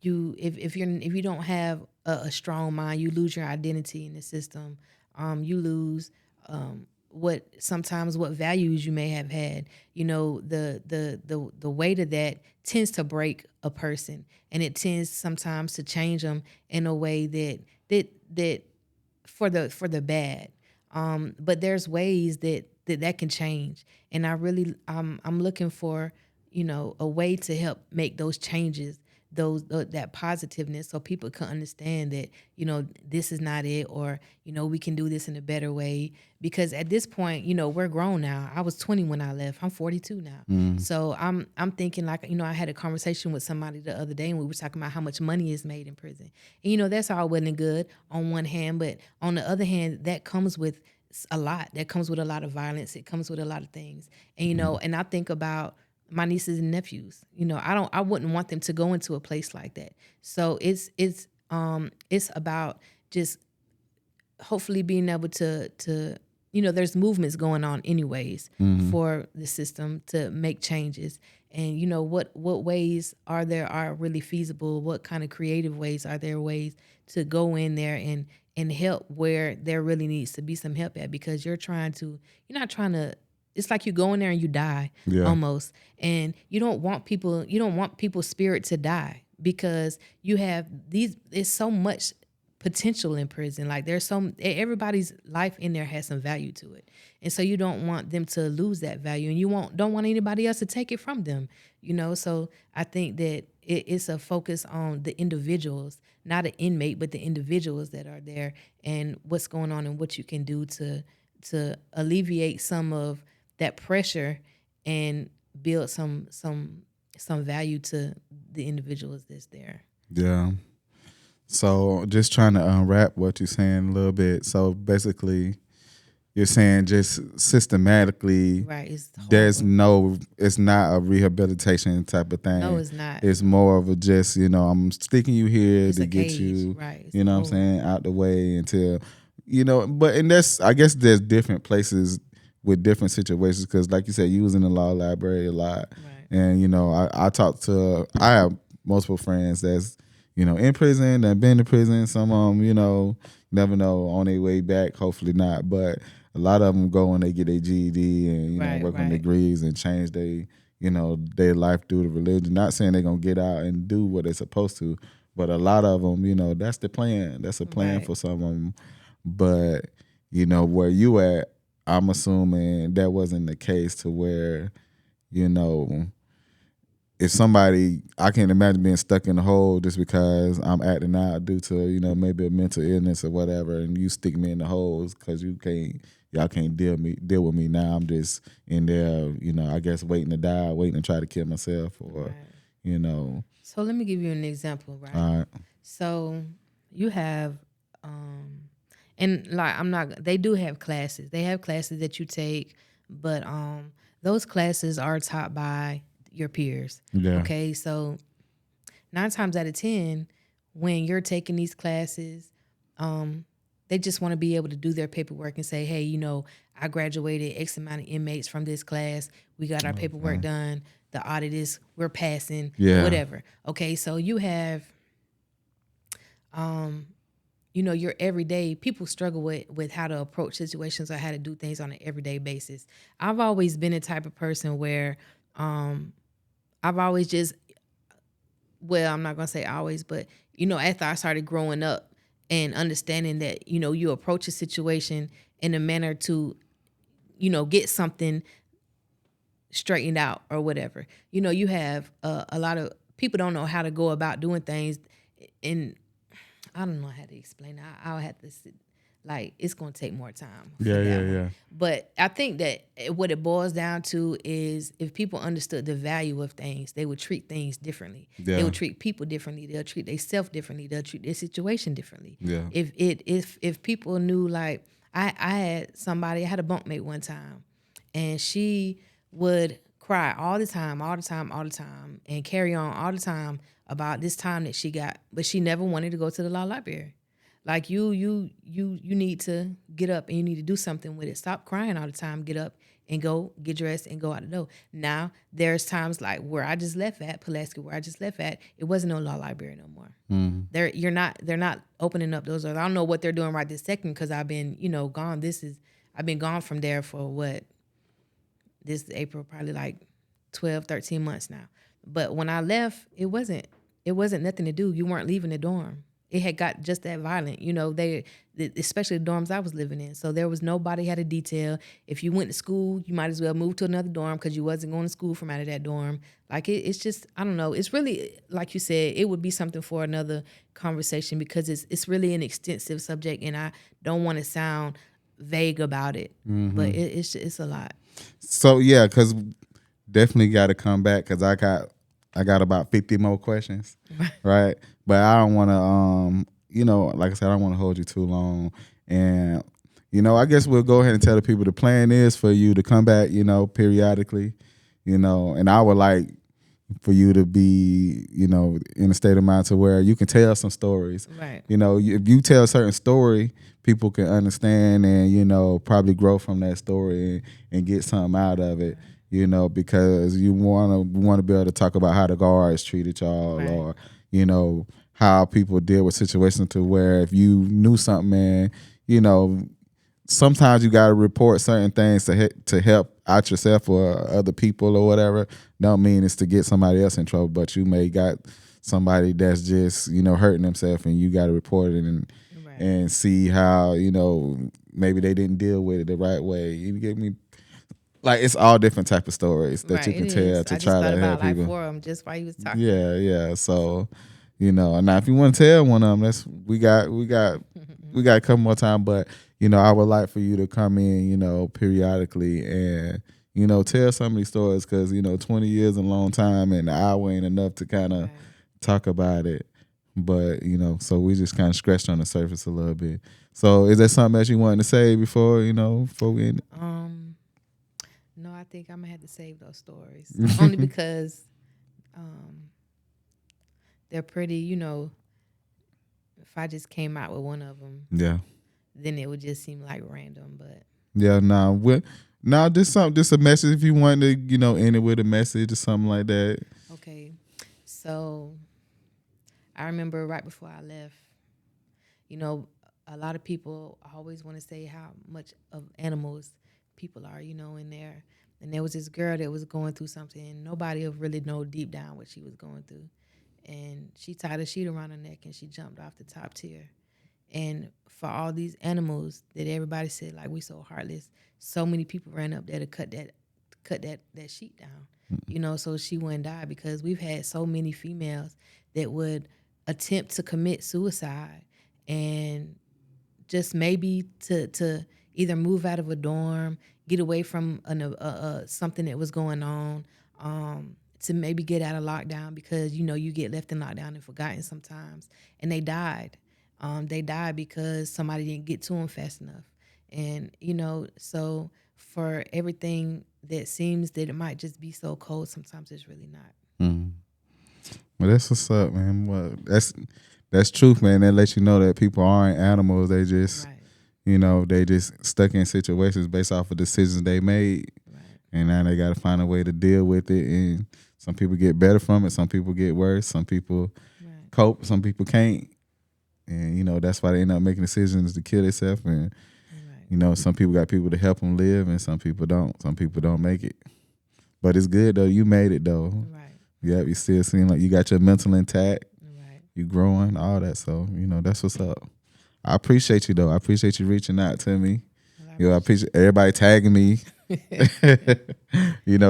You if you don't have a strong mind, you lose your identity in the system. You lose what values you may have had. You know, the weight of that tends to break a person, and it tends sometimes to change them in a way that for the bad. But there's ways that can change, and I'm looking for, you know, a way to help make those changes, that positiveness, so people can understand that, you know, this is not it, or, you know, we can do this in a better way. Because at this point, you know, we're grown now. I was 20 when I left. I'm 42 now. So I'm thinking, like, you know, I had a conversation with somebody the other day and we were talking about how much money is made in prison. And, you know, that's all well and good on one hand, but on the other hand, that comes with a lot. That comes with a lot of violence. It comes with a lot of things. And, you know, and I think about my nieces and nephews. You know, I wouldn't want them to go into a place like that. So it's about just hopefully being able to, you know, there's movements going on anyways for the system to make changes. And, you know, what ways are really feasible? What kind of creative ways are there, ways to go in there and help where there really needs to be some help at? Because you're not trying to, it's like you go in there and you die almost. And you don't want people's spirit to die, because you have it's so much potential in prison. Like everybody's life in there has some value to it. And so you don't want them to lose that value, and you don't want anybody else to take it from them, you know? So I think that it's a focus on the individuals, not an inmate, but the individuals that are there, and what's going on and what you can do to alleviate some of that pressure and build some value to the individuals that's there. Yeah. So just trying to unwrap what you're saying a little bit. So basically, you're saying just systematically, Right. It's there's horrible. no, it's not a rehabilitation type of No, thing. it's not. It's more of a just, I'm sticking you here It's to a get cage. you, Right. It's you a know what I'm hold. saying, out the way until, but, and that's, I guess there's different places with different situations because, like you said, you was in the law library a lot. Right. And, I have multiple friends that's, in prison, that been to prison. Some of them, never know on their way back, hopefully not. But a lot of them go and they get their GED and Right. work on Right. degrees and change their life through the religion. Not saying they're gonna get out and do what they're supposed to, but a lot of them, that's the plan. That's a plan Right. for some of them. But where you at, I'm assuming that wasn't the case to where you know if somebody, I can't imagine being stuck in a hole just because I'm acting out due to maybe a mental illness or whatever, and you stick me in the holes because y'all can't deal with me now. I'm just in there, I guess waiting to die, waiting to try to kill myself, or Right. you know, So let me give you an example, right? all right, So you have and like I'm not they do have classes. They have classes that you take, but those classes are taught by your peers. yeah, Okay? So 9 times out of 10 when you're taking these classes, they just want to be able to do their paperwork and say, "Hey, I graduated X amount of inmates from this class. We got our paperwork okay, done. The audit is we're passing, yeah, whatever." Okay? So you have your everyday people struggle with how to approach situations or how to do things on an everyday basis. I've always been a type of person where I've always just well, I'm not gonna say always, but after I started growing up and understanding that you approach a situation in a manner to get something straightened out or whatever. You have a lot of people don't know how to go about doing things, and I don't know how to explain it. I'll have to sit, like it's gonna take more time for yeah, yeah, that one. yeah, But I think that what it boils down to is if people understood the value of things, they would treat things differently. They yeah, would treat people differently. They'll treat themselves differently. They'll treat their situation differently. yeah, If people knew, like I had a bunkmate one time, and she would cry all the time, all the time, all the time, and carry on all the time about this time that she got, but she never wanted to go to the law library. Like you need to get up and you need to do something with it. Stop crying all the time. Get up and go get dressed and go out the door. Now there's times like where I just left at Pulaski, where I just left at, it wasn't no law library no more. They're not opening up those doors. I don't know what they're doing right this second because I've been gone. I've been gone from there for what this April, probably like 12, 13 months now. But when I left, it wasn't nothing to do. You weren't leaving the dorm. It had got just that violent. Especially the dorms I was living in. So there was nobody had a detail. If you went to school, you might as well move to another dorm because you wasn't going to school from out of that dorm. Like it's just, I don't know. It's really, like you said, it would be something for another conversation because it's really an extensive subject, and I don't want to sound vague about it, but it's a lot. So yeah, because definitely got to come back because I got about 50 more questions, right? But I don't want to like I said, I don't want to hold you too long, and I guess we'll go ahead and tell the people the plan is for you to come back, periodically, and I would like for you to be, in a state of mind to where you can tell some stories. Right. If you tell a certain story, people can understand and, probably grow from that story and get something out of it, because you want to be able to talk about how the guards treated y'all Right. or, how people deal with situations to where if you knew something and, sometimes you got to report certain things to help out yourself or other people or whatever. Don't mean it's to get somebody else in trouble, but you may got somebody that's just hurting themselves, and you got to report it and Right. and see how maybe they didn't deal with it the right way. You get me? Like it's all different type of stories that Right. you It can tell is. to I just try thought to help about like people. 4 of them just while you was talking. Yeah, yeah. So, now if you want to tell one of them, we got a couple more time, but I would like for you to come in, periodically and tell some of these stories because 20 years is a long time and an hour ain't enough to kind of Right. talk about it. But so we just kind of scratched on the surface a little bit. So is there something else you wanted to say before we end it? No, I think I'm gonna have to save those stories only because they're pretty. If I just came out with one of them, Yeah. then it would just seem like random. But Yeah, just a message if you want to, end it with a message or something like that. okay, so I remember right before I left, a lot of people always want to say how much of animals people are, in there. And there was this girl that was going through something, and nobody really know deep down what she was going through. And she tied a sheet around her neck and she jumped off the top tier. And for all these animals that everybody said like we so heartless, so many people ran up there to cut that sheet down. So she wouldn't die, because we've had so many females that would attempt to commit suicide, and just maybe to either move out of a dorm, get away from something that was going on, to maybe get out of lockdown, because you get left in lockdown and forgotten sometimes, and they died. They died because somebody didn't get to them fast enough, and so for everything that seems that it might just be so cold, sometimes it's really not. Mm. Well, that's what's up, man. Well, that's truth, man. That lets you know that people aren't animals. They just, Right. they just stuck in situations based off of decisions they made, Right. and now they got to find a way to deal with it. And some people get better from it. Some people get worse. Some people Right. cope. Some people can't. And that's why they end up making decisions to kill themselves. And Right. some people got people to help them live, and some people don't. Some people don't make it. But it's good though. You made it though. Right. Yeah, you still seem like you got your mental intact. Right. You growing, all that. So that's what's up. I appreciate you though. I appreciate you reaching out to me. Well, I appreciate everybody tagging me.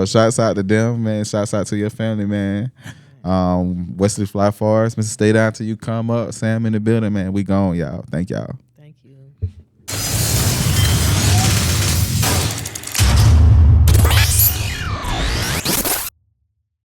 Shouts out to them, man. Shouts out to your family, man. Wesley Fly Forest, Mr. Stay Down till you come up. Sam in the building, man. We gone, y'all. Thank y'all.